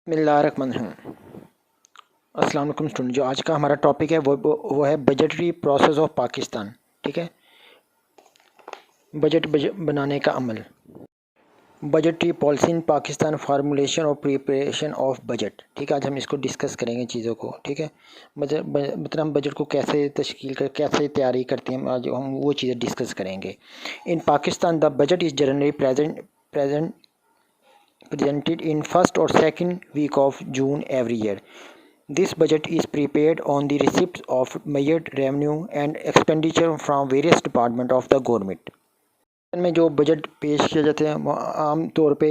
बिस्मिल्लाहिर्रहमानिर्रहीम। अस्सलाम वालेकुम स्टूडेंट। जो आज का हमारा टॉपिक है वो है बजटरी प्रोसेस ऑफ पाकिस्तान। ठीक है, बजट बनाने का अमल, budgetary policy in Pakistan, formulation और प्रिपरेशन ऑफ बजट। ठीक है, आज हम इसको डिस्कस करेंगे चीज़ों को। ठीक है, मतलब हम बजट को कैसे तश्कील कर कैसे तैयारी करते हैं, आज हम वो चीज़ें डिस्कस करेंगे। In Pakistan the budget is generally presented in first or second week of June every year. This budget is prepared on the receipts of measured revenue and expenditure from various departments of the government. में जो budget पेश किए जाते हैं वो आम तौर पे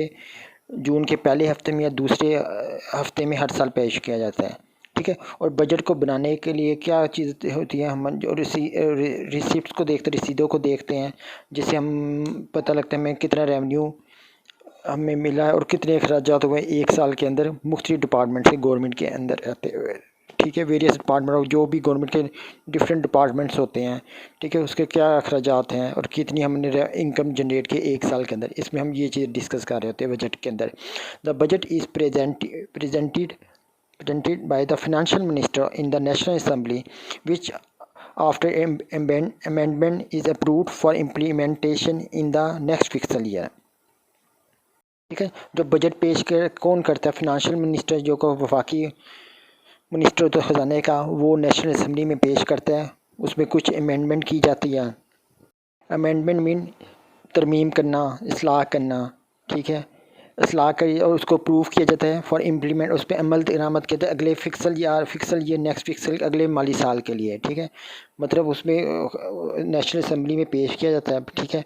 जून के पहले हफ्ते में या दूसरे हफ्ते में हर साल पेश किया जाता है। ठीक है, और बजट को बनाने के लिए क्या चीज़ होती है, हम जो रिसिप्ट्स को देखते रसीदों को देखते हैं, जिससे हम पता लगता है हमें कितना रेवेन्यू हमें मिला है और कितने अखराजात हुए एक साल के अंदर मुख्तलिफ डिपार्टमेंट से गवर्नमेंट के अंदर रहते हुए। ठीक है, वेरियस डिपार्टमेंट जो भी गवर्नमेंट के डिफरेंट डिपार्टमेंट्स होते हैं, ठीक है, उसके क्या अखराजात हैं और कितनी हमने इनकम जनरेट की एक साल के अंदर, इसमें हम ये चीज़ डिस्कस कर रहे होते हैं बजट के अंदर। The budget is presented by the financial minister in the National Assembly, which after amendment is approved for implementation in the next fiscal year. ठीक है, जो बजट पेश कर कौन करता है, फाइनेंशियल मिनिस्टर जो को वफाकी मिनिस्टर तो ख़जाने का, वो नेशनल असम्बली में पेश करता है। उसमें कुछ अमेंडमेंट की जाती है। अमेंडमेंट मीन तरमीम करना, इस्लाह करना। ठीक है, इस्लाह करी और उसको प्रूव किया जाता है फॉर इम्प्लीमेंट, उस पर अमल दरामद किया जाता है अगले फिक्सल ईयर नेक्स्ट फिक्सल अगले माली साल के लिए। ठीक है, मतलब उसमें नेशनल असम्बली में पेश किया जाता है। ठीक है,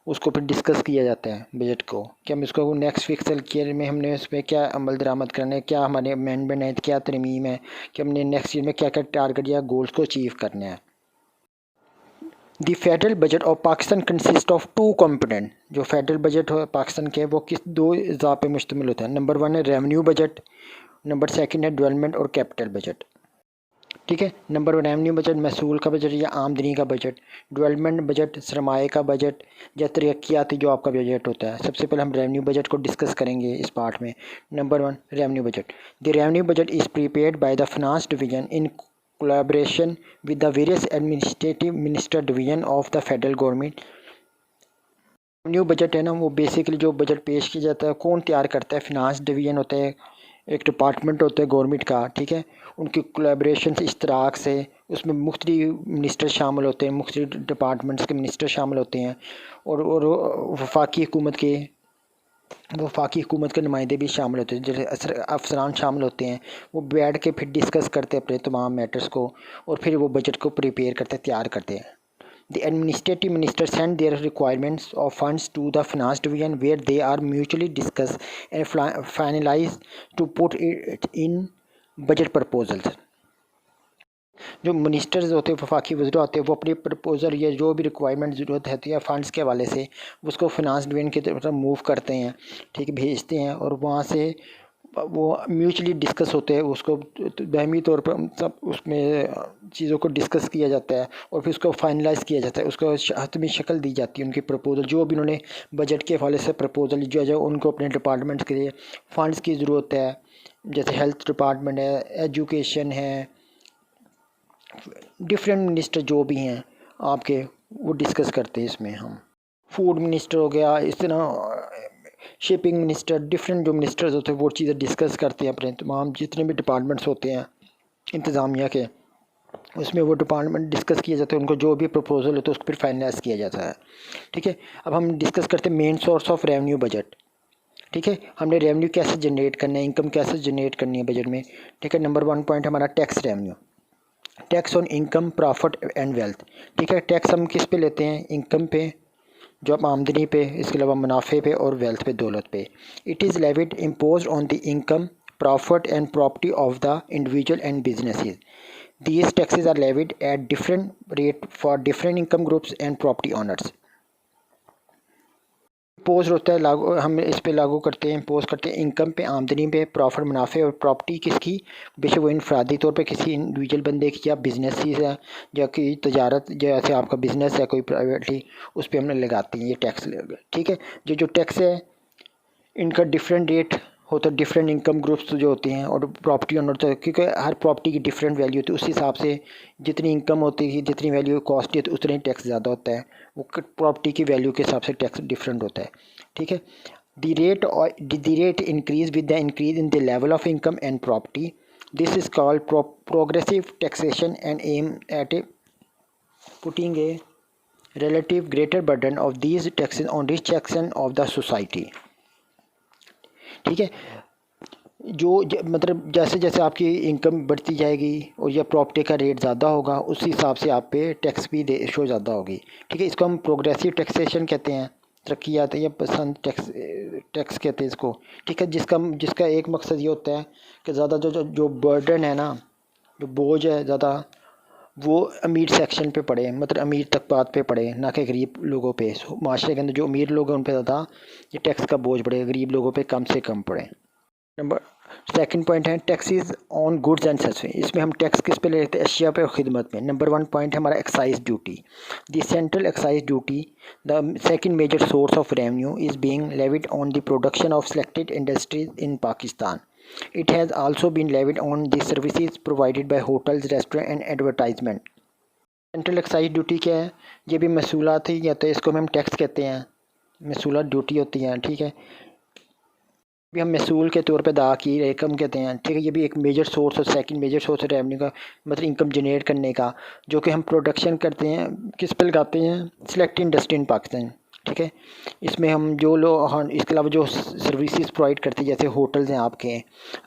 उसको फिर डिस्कस किया जाता है बजट को कि हम इसको नेक्स्ट फिक्सल ईयर में हमने उस पर क्या अमल दरामद करना है, क्या हमारे अमेंडमेंट है, क्या तरमीम है, कि हमने नेक्स्ट ईयर में क्या क्या टारगेट या गोल्स को अचीव करना है। The federal budget of Pakistan consist of two component. जो फेडरल बजट है पाकिस्तान के, वो किस दो अज़ा पे मुश्तमिल होता है। नंबर 1 है रेवेन्यू बजट, नंबर 2 है डेवलपमेंट और कैपिटल बजट। ठीक है, नंबर 1 रेवेन्यू बजट महसूल का बजट या आमदनी का बजट, डेवलपमेंट बजट सरमाए का बजट या तरक्याती जो आपका बजट होता है। सबसे पहले हम रेवेन्यू बजट को डिस्कस करेंगे इस पार्ट में। Number 1 revenue budget. The revenue budget is prepared by the finance division in collaboration with the various administrative minister division of the federal government। Revenue budget है ना, वो बेसिकली जो budget पेश किया जाता है कौन तैयार करता है, फिनांस डिवीजन होता है, एक डिपार्टमेंट होता है गवर्नमेंट का। ठीक है, उनकी कोलैबोरेशन से इश्तराक से उसमें मुख्तलिफ मिनिस्टर शामिल होते हैं, मुख्तलिफ डिपार्टमेंट्स के मिनिस्टर शामिल होते हैं और वफाकी हुकूमत के नुमाइंदे भी शामिल होते हैं, जैसे अफसरान शामिल होते हैं। वो बैठ के फिर डिस्कस करते हैं अपने तमाम मैटर्स को और फिर वो बजट को प्रिपेयर करते तैयार करते हैं। The administrative ministers send their requirements of funds to the finance division where they are mutually discussed and finalized to put it in budget proposals। जो मिनिस्टर्स होते हैं, वफाकी वज़ीर होते हैं, वो अपनी प्रपोज़ल या जो भी रिक्वायरमेंट ज़रूरत है या फंड्स के हवाले से उसको फिनांस डिवीजन की तरफ मूव करते हैं। ठीक है, भेजते हैं और वहाँ से वो म्यूचुअली डिस्कस होते हैं, उसको बहमी तौर पर सब उसमें चीज़ों को डिस्कस किया जाता है और फिर उसको फाइनलाइज़ किया जाता है, उसको हतमी शक्ल दी जाती है। उनकी प्रपोज़ल जो भी उन्होंने बजट के हवाले से प्रपोज़ल जो उनको अपने डिपार्टमेंट्स के लिए फ़ंड्स की ज़रूरत है, जैसे हेल्थ डिपार्टमेंट है, एजुकेशन है, डिफरेंट मिनिस्टर जो भी हैं आपके, वो डिस्कस करते हैं इसमें। हम फूड मिनिस्टर हो गया, इस तरह शिपिंग मिनिस्टर, डिफरेंट जो मिनिस्टर्स होते हैं वो चीज़ें डिस्कस करते हैं अपने तमाम जितने भी डिपार्टमेंट्स होते हैं इंतज़ामिया के, उसमें वो डिपार्टमेंट डिस्कस किया जाता है, उनको जो भी प्रपोजल होता है उसको फिर फाइनलाइज किया जाता है। ठीक है, अब हम डिस्कस करते हैं main source of revenue budget. ठीक है, हमने रेवेन्यू कैसे जनरेट करना है, इनकम कैसे जनरेट करनी है बजट में। ठीक है, नंबर 1 पॉइंट हमारा tax revenue, tax on income profit and wealth. ठीक है, टैक्स हम किस पे लेते हैं, इनकम पे जो आप आमदनी पे, इसके अलावा मुनाफे पे और वेल्थ पे, दौलत पे। It is levied impose on the income profit and property of the individual and businesses. These taxes are levied at different rate for different income groups and property owners. Impose होता है लागू, हम इस पे लागू करते हैं, इम्पोज करते हैं इनकम पे, आमदनी पे, प्रॉफिट मुनाफे और प्रॉपर्टी किसकी, बेशक वो इनफरादी तौर पे किसी इंडिविजुअल बंदे की या बिजनेस है या कोई तजारत, जैसे आपका बिजनेस है कोई प्राइवेटली, उस पर हमने लगाते हैं ये टैक्स। ठीक है, जो टैक्स है इनका डिफरेंट रेट होता है, डिफरेंट इनकम ग्रुप्स जो होते हैं और प्रॉपर्टी ओनर, तो क्योंकि हर प्रॉपर्टी की डिफरेंट वैल्यू होती है, उस हिसाब से जितनी इनकम होती है, जितनी वैल्यू कॉस्ट होती है, उतना ही टैक्स ज़्यादा होता है। वो प्रॉपर्टी की वैल्यू के हिसाब से टैक्स डिफरेंट होता है। ठीक है। The rate increase with the increase in the level of income and property. This is called progressive taxation and aim at putting a relative greater burden of these taxes on rich section of the society. ठीक है। मतलब जैसे जैसे आपकी income बढ़ती जाएगी और या प्रॉपर्टी का रेट ज़्यादा होगा, उस हिसाब से आप पे टैक्स भी शो ज़्यादा होगी। ठीक है। इसको हम प्रोग्रेसिव टैक्सेशन कहते हैं, तरक्यात या पसंद टैक्स कहते हैं इसको। ठीक है। जिसका एक मकसद ये होता है कि ज़्यादा जो बर्डन है ना, जो बोझ है ज़्यादा, वो अमीर सेक्शन पे पड़े, मतलब अमीर तबकात पे पड़े, ना कि गरीब लोगों पे। माशरे के अंदर जो अमीर लोग हैं उन पे ज़्यादा ये टैक्स का बोझ पड़े, गरीब लोगों पे कम से कम पड़े। नंबर सेकंड पॉइंट है taxes on goods and service. इसमें हम टैक्स किस पे ले लेते हैं? अशिया पे और खिदमत में। नंबर 1 पॉइंट है हमारा excise duty. The central excise duty, the second major source of revenue, is being levied on the production of selected industries in Pakistan. It has also been levied on the services provided by hotels, restaurants and advertisement. Central excise duty क्या है? ये भी महसूलात ही कहते हैं, इसको हम tax कहते हैं, महसूलात ड्यूटी होती हैं। ठीक है। भी हम महसूल के तौर पे अदा की रकम कहते हैं। ठीक है। ये भी एक मेजर सोर्स और सेकंड मेजर सोर्स है रेवेन्यू का, मतलब इनकम जनरेट करने का, जो कि हम प्रोडक्शन करते हैं, किस पे लगाते हैं? Select industry in Pakistan. ठीक है। इसमें हम जो लोग, हाँ, इसके अलावा जो सर्विसेज प्रोवाइड करते हैं, जैसे होटल्स हैं आपके,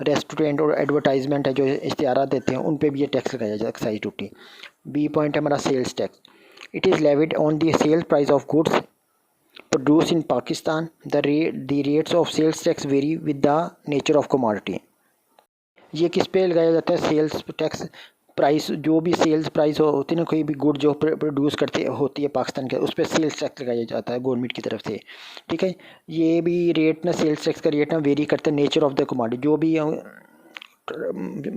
रेस्टोरेंट और एडवर्टाइजमेंट है, जो इश्तिहार देते हैं, उन पे भी ये टैक्स लगाया जाए, एक्साइज ड्यूटी। बी पॉइंट है हमारा sales tax. It is levied on the sale price of goods produced in Pakistan. The rates of sales tax vary with the nature of commodity. ये किस पे लगाया जाता है? सेल्स टैक्स प्राइस, जो भी सेल्स प्राइस होती है ना, कोई भी गुड जो प्रोड्यूस करते होती है पाकिस्तान के, उस पर सेल्स टैक्स लगाया जाता है गवर्नमेंट की तरफ से। ठीक है। ये भी रेट ना, सेल्स टैक्स का रेट ना वेरी करता है नेचर ऑफ द कमोडिटी, जो भी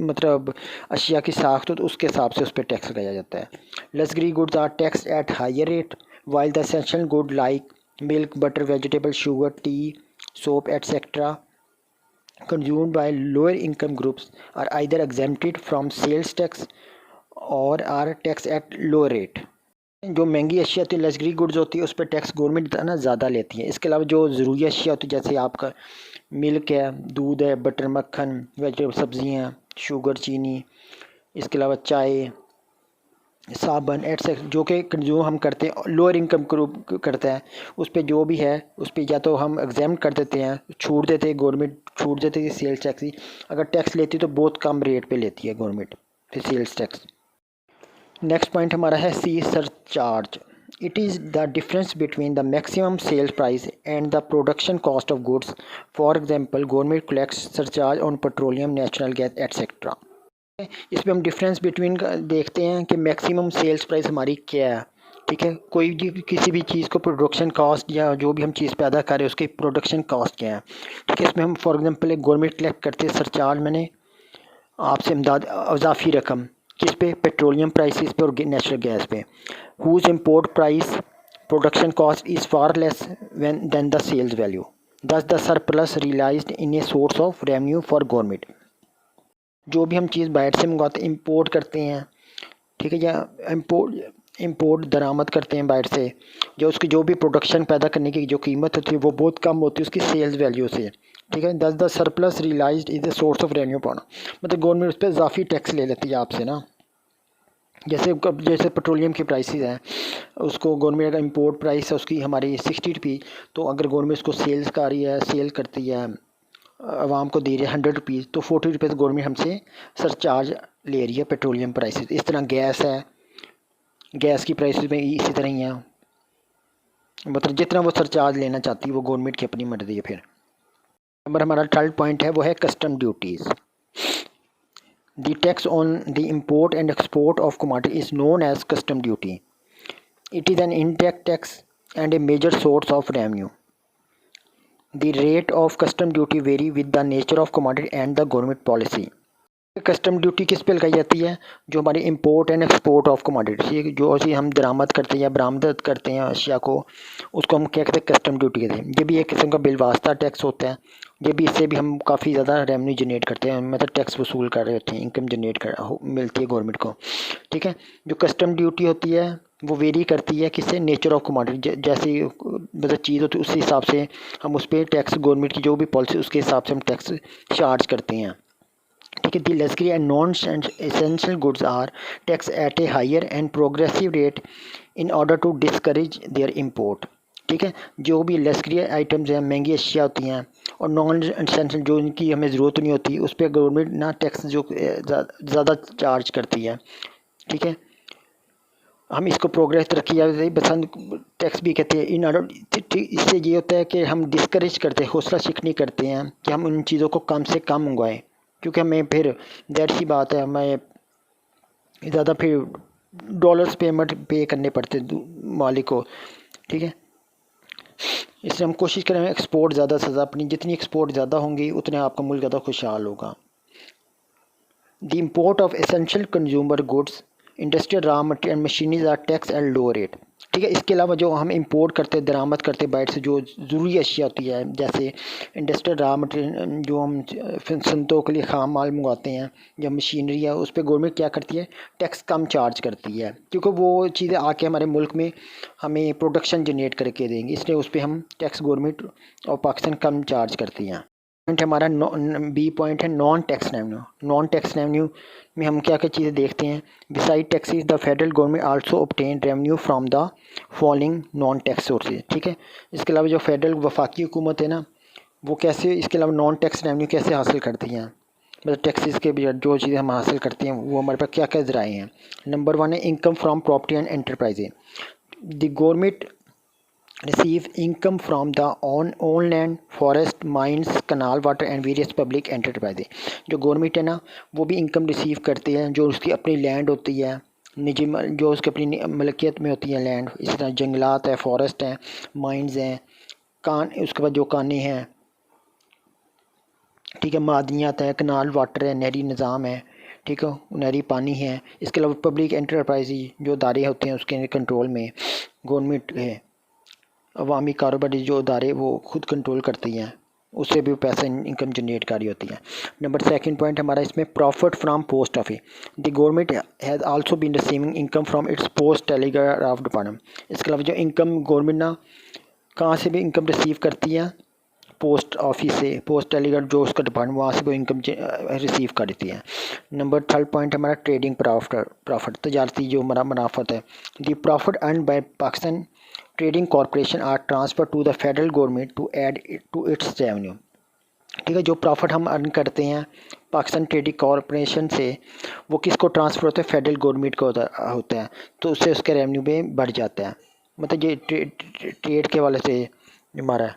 मतलब अशिया की साख्त हो तो उसके हिसाब से उस पर टैक्स लगाया जाता है। Luxury goods are tax at higher rate while the essential good like milk, butter, vegetable, sugar, tea, soap, etc. consumed by lower income groups are either exempted from sales tax or are taxed at lower rate. जो महंगी अशिया होती है, luxury goods होती है, उस पर tax government ना ज़्यादा लेती है। इसके अलावा जो ज़रूरी अशिया होती है, जैसे आपका मिल्क है, दूध है, बटर, मक्खन, वेजिटेबल, सब्जियाँ, शुगर, चीनी, इसके अलावा चाय, साबन एटसेट्रा, जो कि कंज्यूम हम करते हैं, लोअर इनकम ग्रुप करता है, उस पर जो भी है उस पर या तो हम एग्जाम कर देते हैं, छूट देते हैं, गवर्नमेंट छूट देती है सेल्स टैक्स ही। अगर टैक्स लेती तो बहुत कम रेट पे लेती है गवर्नमेंट फिर सेल्स टैक्स। नेक्स्ट पॉइंट हमारा है C surcharge. It is the difference between the maximum sales price and the production cost of goods. For example, government collects surcharge on petroleum, natural gas etcetera. इसमें हम difference between देखते हैं कि maximum sales price हमारी क्या है। ठीक है। कोई भी किसी भी चीज़ को प्रोडक्शन कॉस्ट या जो भी हम चीज़ पैदा करें उसकी प्रोडक्शन कॉस्ट क्या है। ठीक है। इसमें हम फॉर एग्जांपल एक गवर्नमेंट कलेक्ट करते हैं सरचार्ज, मैंने आपसे इमदाद अजाफी रकम किस पे? पेट्रोलियम प्राइसेस पे और नेचुरल गैस पे। Whose import price production cost is far less than the sales value, thus the surplus realised in a source of revenue for government. जो भी हम चीज़ बाहर से मंगवाते हैं, इंपोर्ट करते हैं, ठीक है, या इंपोर्ट दरामद करते हैं बाहर से, जो उसकी जो भी प्रोडक्शन पैदा करने की जो कीमत होती है वो बहुत कम होती है उसकी सेल्स वैल्यू से। ठीक है। Thus the surplus realised is the source of revenue पाना, मतलब गवर्नमेंट उस पर इजाफी टैक्स ले लेती है आपसे ना। जैसे पेट्रोलियम की प्राइसेस हैं, उसको गवर्नमेंट का इंपोर्ट प्राइस है उसकी हमारी 60 रुपी, तो अगर गवर्नमेंट उसको सेल्स कर रही है, सेल करती है, आवाम को दे रही है 100 रुपीज़, तो 40 रुपीज़ गवर्नमेंट हमसे सरचार्ज ले रही है पेट्रोलियम प्राइसेस। इस तरह गैस है, गैस की प्राइसेस में इसी तरह ही है, मतलब जितना वो सरचार्ज लेना चाहती है वो गवर्नमेंट की अपनी मर्जी है। फिर नंबर हमारा थर्ड पॉइंट है वो है custom duties. The tax on the import and export of commodity is known as custom duty. It is an indirect tax and a major source of revenue. The rate of custom duty vary with the nature of commodity and the government policy. Custom duty किस पे लगाई जाती है? जो हमारी import and export of commodity, जो अभी हम दरामद करते हैं या बरामद करते हैं अशिया को, उसको हम क्या कहते हैं? कस्टम ड्यूटी कहते हैं। ये भी एक किस्म का बिलवास्ता टैक्स होता है। ये भी, इससे भी हम काफ़ी ज़्यादा रेवेन्यू जनरेट करते हैं, मतलब टैक्स वसूल कर रहे होते हैं, इनकम जनरेट मिलती है गवर्नमेंट को। ठीक है, जो कस्टम ड्यूटी होती है वो वेरी करती है किससे? नेचर ऑफ कमोडिटी, जैसी मतलब चीज़ होती है उस हिसाब से हम उस पर टैक्स, गवर्नमेंट की जो भी पॉलिसी उसके हिसाब से हम टैक्स चार्ज करते हैं। ठीक है, the luxury and non essential goods are tax at a higher and progressive rate in order to discourage their import. ठीक है, जो भी लग्जरी आइटम्स हैं, महंगी अशिया होती हैं, और नॉन एसेंशियल जो इनकी हमें ज़रूरत नहीं होती, उस पर गवर्नमेंट ना टैक्स जो ज़्यादा चार्ज करती है। ठीक है, हम इसको प्रोग्रेस तरक्की या पसंद टैक्स भी कहते हैं। इन ऑर्डर, इससे ये होता है कि हम डिस्करेज करते हैं, हौसला शिकनी करते हैं कि हम उन चीज़ों को कम से कम मंगवाएं, क्योंकि हमें फिर दैट सी बात है, हमें ज़्यादा फिर डॉलर्स पेमेंट पे करने पड़ते मालिक को। ठीक है, इसलिए हम कोशिश करें एक्सपोर्ट ज़्यादा से ज़्यादा, अपनी जितनी एक्सपोर्ट ज़्यादा होंगी उतने आपका मुल्क ज़्यादा खुशहाल होगा। The import of essential consumer goods, industrial raw material and machineries are tax at low rate. ठीक है, इसके अलावा जो हम इंपोर्ट करते हैं, दरामद करते हैं बाहर से, जो ज़रूरी अशिया होती है, जैसे इंडस्ट्रियल रॉ मटेरियल, जो हम सनतों के लिए खाम माल मंगवाते हैं, या मशीनरी है, उस पर गवर्नमेंट क्या करती है? टैक्स कम चार्ज करती है, क्योंकि वो चीज़ें आके हमारे मुल्क में हमें प्रोडक्शन जनरेट करके देंगी, इसलिए उस पर हम टैक्स गवर्नमेंट और पाकिस्तान कम चार्ज करती हैं। पॉइंट हमारा बी पॉइंट है non tax revenue. Non tax revenue में हम क्या क्या चीज़ें देखते हैं? Beside taxes the federal government also obtain revenue from the following non tax sources. ठीक है, इसके अलावा जो फेडरल वफाकी हुकूमत है ना, वो कैसे इसके अलावा नॉन टैक्स रेवेन्यू कैसे हासिल करती हैं? मतलब टैक्सेस के भी जो चीज़ें हम हासिल करते हैं वो हमारे पास क्या क्या ज़राए हैं? नंबर 1 है income from property and enterprises. The government receive income from the own land, forest, mines, canal, water and various public enterprises। जो गवर्नमेंट है ना, वो भी इनकम रिसीव करती है, जो उसकी अपनी लैंड होती है, निजी जो उसकी अपनी मलकियत में होती है लैंड, इसी तरह जंगलात है, फॉरेस्ट हैं, माइंस हैं, उसके बाद जो काने हैं, ठीक है, मादनियात है, कनाल वाटर है, नहरी निज़ाम है, ठीक है, नहरी पानी है। इसके अलावा पब्लिक एंटरप्राइज जो अदारे होते हैं उसके कंट्रोल में गवर्नमेंट है। अवामी कारोबारी जो अदारे वो खुद कंट्रोल करती हैं, उससे भी पैसा इनकम जनरेट कर रही होती है। नंबर 2 पॉइंट हमारा इसमें profit from post office. The government has also been receiving income from its post telegraph department. इसके अलावा जो इनकम गवर्नमेंट ना कहाँ से भी इनकम रिसीव करती है? पोस्ट ऑफिस से, पोस्ट टेलीग्राफ जो उसका डिपार्टमेंट, वहाँ से वो इनकम रिसीव कर देती है। नंबर 3 पॉइंट हमारा ट्रेडिंग प्रॉफिट, तजारती जो हमारा मुनाफत है। The profit earn by Pakistan trading corporation are transfer to the federal government to add to its revenue. ठीक है, जो प्रॉफिट हम अर्न करते हैं पाकिस्तान ट्रेडिंग कॉरपोरेशन से, वो किसको ट्रांसफ़र होता है? फेडरल गवर्नमेंट को होता है, तो उससे उसके रेवेन्यू में बढ़ जाता है। मतलब ये ट्रेड के वाले से हमारा।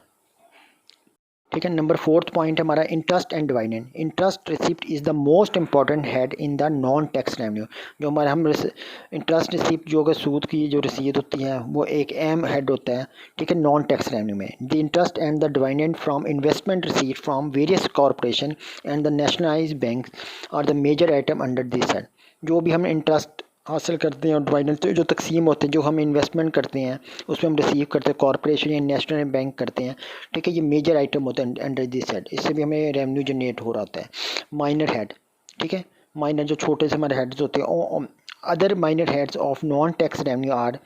ठीक है, नंबर 4 पॉइंट हमारा interest and dividend. Interest receipt is the most important head in the non tax revenue. जो हमारा हम इंटरेस्ट रिसिप्ट जो सूद की जो रसीद होती है वो एक अहम हेड होता है। ठीक है, नॉन टैक्स रेवेन्यू में the interest and the dividend from investment receipt from various corporation and the nationalised bank are the major item under this head. जो भी हम इंटरेस्ट हासिल करते हैं और डिविडेंड जो तकसीम होते हैं, जो हम इन्वेस्टमेंट करते हैं उसमें हम रिसीव करते हैं, कॉरपोरेशन या नेशनल बैंक करते हैं। ठीक है, ये मेजर आइटम होता है अंडर दिस हेड, इससे भी हमें रेवेन्यू जनरेट हो रहा होता है। माइनर हेड, ठीक है, माइनर जो छोटे से हमारे हेड्स होते हैं। Other minor heads of non tax revenue are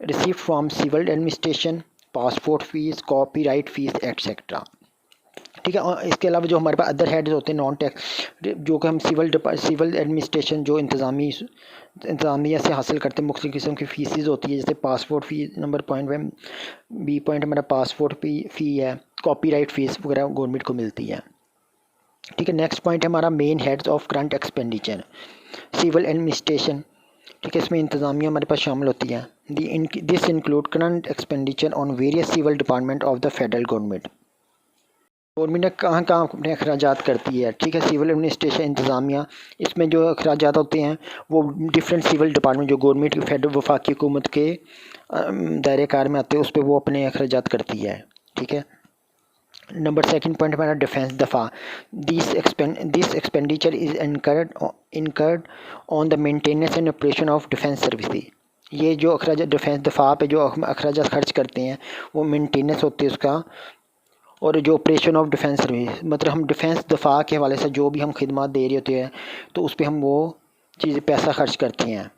receive from civil administration, passport fees, copyright fees etcetera. ठीक है, और इसके अलावा जो हमारे पास अदर हेड्स होते हैं नॉन टैक्स, जो कि हम सिविल एडमिनिस्ट्रेशन जो इंतज़ामिया से हासिल करते हैं, मुख्तलिफ़ किस्म की फ़ीसेस होती है, जैसे passport fees, number point B point हमारा पासपोर्ट फ़ी है, कॉपीराइट फ़ीस वगैरह गवर्नमेंट को मिलती है। ठीक है, नेक्स्ट पॉइंट है हमारा main heads of current expenditure, civil administration. ठीक है, इसमें इंतज़ामिया हमारे पास शामिल होती है। This include current expenditure on various civil department of the federal government. Government कहाँ कहाँ अपने अखराजात करती है। ठीक है, सिविल एडमिनिस्ट्रेशन इंतज़ामिया, इसमें जो अखराजात होते हैं वो डिफरेंट सिविल डिपार्टमेंट जो गवर्नमेंट की फेडरल वफाकी हुकूमत के दायरे कार में आते हैं, उस पर वो अपने अखराजात करती है। ठीक है, नंबर सेकंड पॉइंट हमारा डिफेंस दफा। This expenditure is incurred on the maintenance and operation of defence services. ये जो अखराज डिफेंस दफा पे जो अखराज खर्च करते हैं वो मेंटेनेंस होती है उसका, और जो ऑपरेशन ऑफ डिफेंस सर्विस मतलब हम डिफेंस दफा के हवाले से जो भी हम खिदमत दे रहे होते हैं तो उस पर हम वो चीज़ पैसा खर्च करते हैं।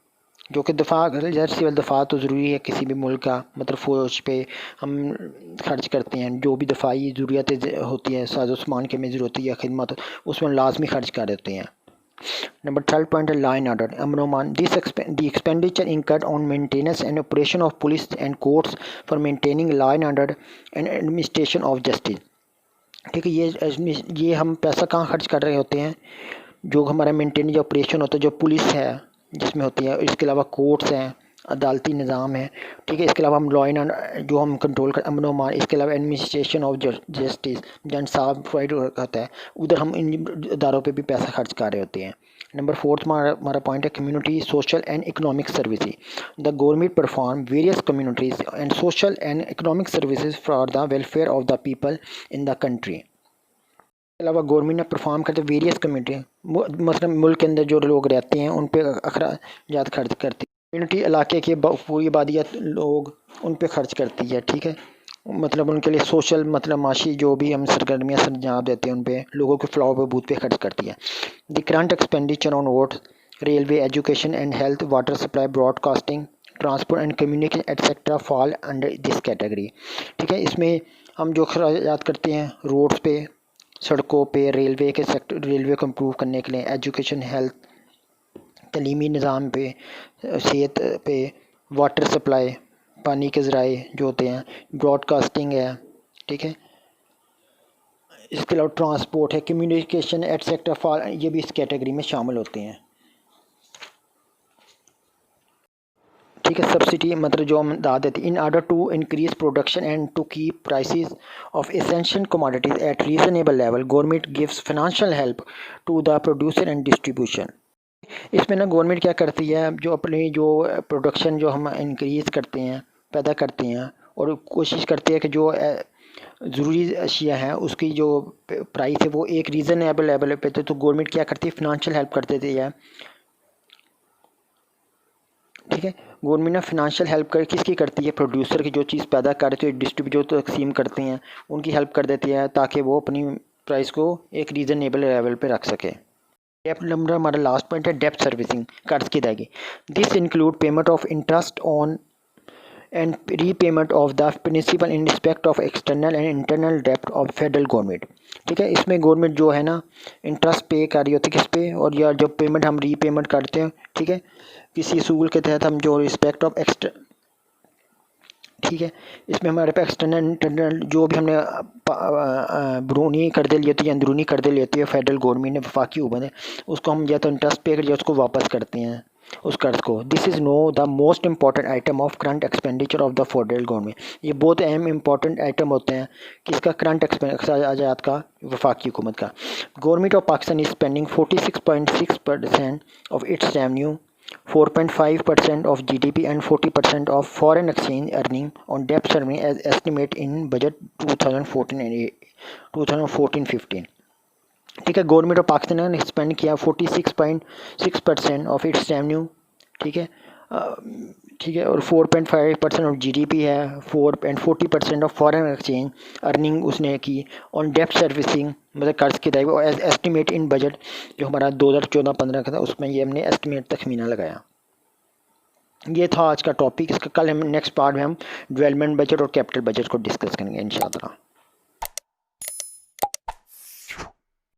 जो कि दफा सिविल दफा तो ज़रूरी है किसी भी मुल्क का, मतलब फ़ौज पे हम खर्च करते हैं। जो भी दफाई ज़रूरतें होती है, साजो सामान की हमें ज़रूरत होती है, खिदमत, उसमें लाजमी खर्च कर देते हैं। नंबर थर्ड पॉइंट है line order Aman Oman. The expenditure incurred on maintenance and operation of police and courts for maintaining line order and administration of justice. ठीक है, ये हम पैसा कहाँ खर्च कर रहे होते हैं? जो हमारा मेंटेन जो ऑपरेशन होता है, जो पुलिस है जिसमें होती है, इसके अलावा कोर्ट्स हैं, अदालती निज़ाम है। ठीक है, इसके अलावा हम लॉ एंड जो हम कंट्रोल कर अमन मान, इसके अलावा एडमिनिस्ट्रेशन ऑफ जस्टिस जन साहब प्रोवाइड होता है, उधर हम इन इदारों पे भी पैसा खर्च कर रहे होते हैं। नंबर फोर्थ हमारा पॉइंट है community social and economic services. The government perform various communities and social and economic services for the welfare of the people in the country. के अलावा गवर्नमेंट ने परफॉर्म करते वेरियस कम्युनिटी, मतलब मुल्क के अंदर जो लोग रहते हैं उन पर अखराजात खर्च करती है। कम्युनिटी इलाके के पूरी आबादियत लोग उन पर खर्च करती है। ठीक है, मतलब उनके लिए सोशल मतलब माशी जो भी हम सरगर्मियाँ सरंजाम देते हैं उन पर, लोगों के फ्लावर बबूत पे खर्च करती है। The current expenditure on road, railway, education and health, water supply, broadcasting, transport and communication etcetera fall under this category. ठीक है, इसमें हम जो खर्चात करते हैं रोड्स पे, सड़कों पे, रेलवे के सेक्टर, रेलवे को इम्प्रूव करने के लिए, एजुकेशन, हेल्थ, तलीमी निज़ाम पे, सेहत पे, वाटर सप्लाई, पानी के ज़राए जो होते हैं, ब्रॉडकास्टिंग है। ठीक है, इसके अलावा ट्रांसपोर्ट है, कम्युनिकेशन एटसेट्रा फॉल, ये भी इस कैटेगरी में शामिल होते हैं। ठीक है, सब्सिडी मतलब जो हम दाद देते हैं in order to increase production and to keep prices of essential commodities at reasonable level, government gives financial help to the producer and distribution. इसमें ना गवर्नमेंट क्या करती है, जो अपनी जो प्रोडक्शन जो हम इंक्रीज़ करते हैं, पैदा करते हैं, और कोशिश करती है कि जो ज़रूरी अशिया हैं उसकी जो प्राइस है वो एक रीज़नेबल लेवल पे, तो गवर्नमेंट क्या करती है फिनंशियल हेल्प कर देती है। ठीक है, गवर्नमेंट ना फिनंशियल हेल्प कर किसकी करती है? प्रोड्यूसर की, जो चीज़ पैदा करते हैं, डिस्ट्रीब्यूट जो तकसीम करते हैं, उनकी हेल्प कर देती है ताकि वो अपनी प्राइस को एक रीज़नेबल लेवल पे रख सके। डेप्ट नंबर हमारा लास्ट पॉइंट है डेप्ट सर्विसिंग, कर्ज की अदायगी। This include payment of interest on and repayment of the principal in respect of external and internal डेप्ट ऑफ फेडरल गवर्नमेंट। ठीक है, इसमें गवर्नमेंट जो है ना इंटरेस्ट पे कर रही होती है किस पे, और या जब पेमेंट हम रीपेमेंट करते हैं, ठीक है, किसी असूल के तहत हम जो रिस्पेक्ट ऑफ ठीक है, इसमें हमारे पास एक्सटर्नल इंटरनल जो भी हमने बरूनी कर्जे लिए होती है, अंदरूनी कर्जे लेती है फेडरल गवर्नमेंट ने वफाकी हुकूमत है, उसको हम या तो इंटरेस्ट पे कर या उसको वापस करते हैं उस कर्ज को। This is know the most important item of current expenditure of the federal government. ये बहुत अहम इंपॉर्टेंट आइटम होते हैं किसका? करंट अखराजात का, वफाकी हुकूमत का। Government of Pakistan is spending 46.6% of its revenue, 4.5% of GDP and 40% of foreign exchange earning on debt serving as estimate in budget 2014-15। ठीक है, गवर्नमेंट ऑफ पाकिस्तान ने स्पेंड किया 46.6% ऑफ इट्स रेवेन्यू। ठीक है, ठीक है, और 4.5% ऑफ GDP है, 4.40% ऑफ फॉरेन एक्सचेंज अर्निंग उसने की ऑन डेप्ट सर्विसिंग, मतलब कर्ज की अदायगी, और एस्टिमेट इन बजट जो हमारा 2014-15 का था उसमें ये हमने एस्टिमेट तखमीना लगाया। ये था आज का टॉपिक। इसका कल हम नेक्स्ट पार्ट में हम डेवलपमेंट बजट और कैपिटल बजट को डिस्कस करेंगे इंशाअल्लाह।